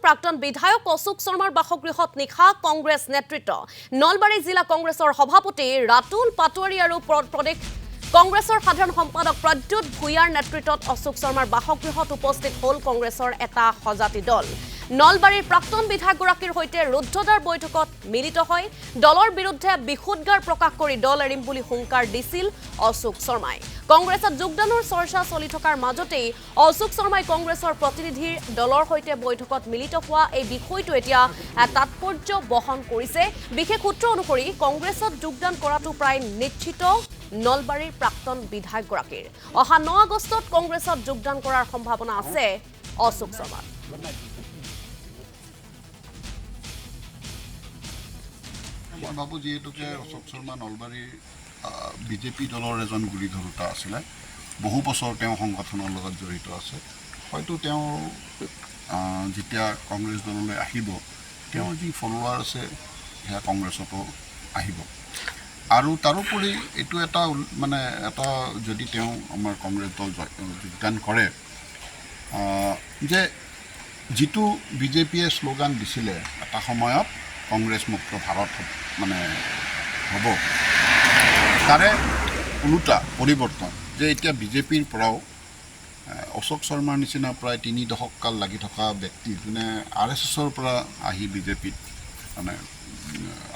প্ৰাক্তন বিধায়ক অশোক শৰ্মাৰ বাসগৃহত নিশা কংগ্ৰেছ নেতৃত্ব নলবাৰী জিলা কংগ্ৰেছৰ সভাপতি ৰাতুল পাটোৱাৰী আৰু প্ৰদেশ কংগ্ৰেছৰ সাধাৰণ সম্পাদক প্ৰদ্যুৎ ভূঞাৰ নেতৃত্বত অশোক শৰ্মাৰ বাসগৃহত উপস্থিত হ'ল কংগ্ৰেছৰ এটা সজাতি দল নলবাৰীৰ প্ৰাক্তন বিধায়কগৰাকীৰ সৈতে ৰুদ্ধদ্বাৰ বৈঠকত মিলিত হয় দলৰ বিৰুদ্ধে বিশুদ্ধগাৰ প্ৰকাশ কৰি দল এৰিম বুলি হুংকাৰ দিছিল অশোক শৰ্মাই কংগ্ৰেছত যোগদানৰ চৰ্চা চলি থকাৰ মাজতেই অশোক শৰ্মাই কংগ্ৰেছৰ প্ৰতিনিধিৰ দলৰ সৈতে বৈঠকত মিলিত হোৱা এই বিষয়টো এতিয়া তাৎপৰ্য বহন কৰিছে বিশেষ সূত্ৰ অনুসৰি কংগ্ৰেছত যোগদান কৰাটো প্ৰায় নিশ্চিত নলবাৰীৰ প্ৰাক্তন বিধায়কগৰাকীৰ অহা 9 আগষ্টত কংগ্ৰেছত যোগদান কৰাৰ সম্ভাৱনা আছে অশোক শৰ্মাৰ মই ভাবোঁ যিহেতুকে অশোক শৰ্মা নলবাৰীৰ বিজেপি দলৰ এজন গুৰিধৰোতা আছিলে বহু বছৰ তেওঁ সংগঠনৰ লগত জড়িত আছে হয়তো তেওঁ যেতিয়া কংগ্ৰেছ দললৈ আহিব তেওঁৰ যি ফলোৱাৰ আছে সেয়া কংগ্ৰেছতো আহিব আৰু তাৰোপৰি এইটো এটা যদি তেওঁ আমাৰ কংগ্ৰেছ দল যোগদান কৰে যে যিটো বিজেপিয়ে শ্লোগান দিছিলে এটা সময়ত কংগ্ৰেছ মুক্ত ভাৰত হ'ব তাৰে ওলোটা পৰিৱৰ্তন যে এতিয়া বিজেপিৰ পৰাও অশোক শৰ্মাৰ নিচিনা প্ৰায় 3 দশক কাল লাগি থকা ব্যক্তি যোনে RSSৰ পৰা আহি বিজেপিত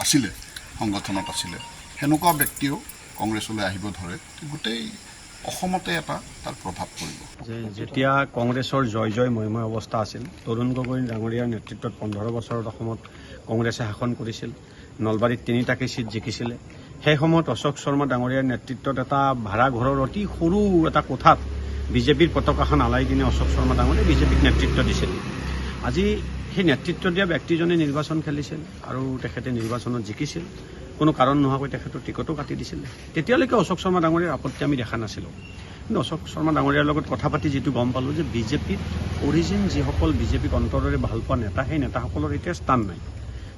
আছিলে সংগঠনত আছিলে সেনেকুৱা ব্যক্তিও কংগ্ৰেছলৈ আহিব ধৰে গোটেই অসমতে এটা তাৰ প্ৰভাৱ পৰিব যে যেতিয়া কংগ্ৰেছৰ জয় ময়ময় অৱস্থা আছিল তৰুণ গগৈ ডাঙৰীয়াৰ নেতৃত্বত 15 বছৰত অসমত কংগ্ৰেছে শাসন কৰিছিল নলবাৰীত 3টাকৈ সিট জিকিছিলে সেই সময়ত অশোক শৰ্মা ডাঙৰীয়াৰ নেতৃত্বত এটা ভাড়া ঘৰৰ অতি সৰু এটা কোঠাত বিজেপিৰ পতাকাখন আলাই কিনে অশোক শৰ্মা ডাঙৰীয়াই বিজেপিক নেতৃত্ব দিছিল আজি সেই নেতৃত্ব দিয়া ব্যক্তিজনে নিৰ্বাচন খেলিছিল আৰু তেখেতে নিৰ্বাচনত জিকিছিল কোনো কাৰণ নোহোৱাকৈ তেখেতৰ টিকটো কাটি দিছিল তেতিয়ালৈকে অশোক শৰ্মা ডাঙৰীয়াৰ আপত্তি আমি দেখা নাছিলোঁ কিন্তু অশোক শৰ্মা ডাঙৰীয়াৰ লগত কথা পাতি যিটো গম পালোঁ যে বিজেপিত অৰিজিন যিসকল বিজেপিক অন্তৰেৰে ভাল পোৱা নেতা সেই নেতাসকলৰ এতিয়া স্থান নাই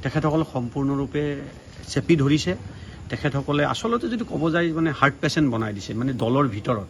তেখেতসকল সম্পূৰ্ণৰূপে চেপি ধৰিছে তেখেতসকলে আচলতে যদি ক'ব যায় হাৰ্ট পেচেণ্ট বনাই দিছে দলৰ ভিতৰত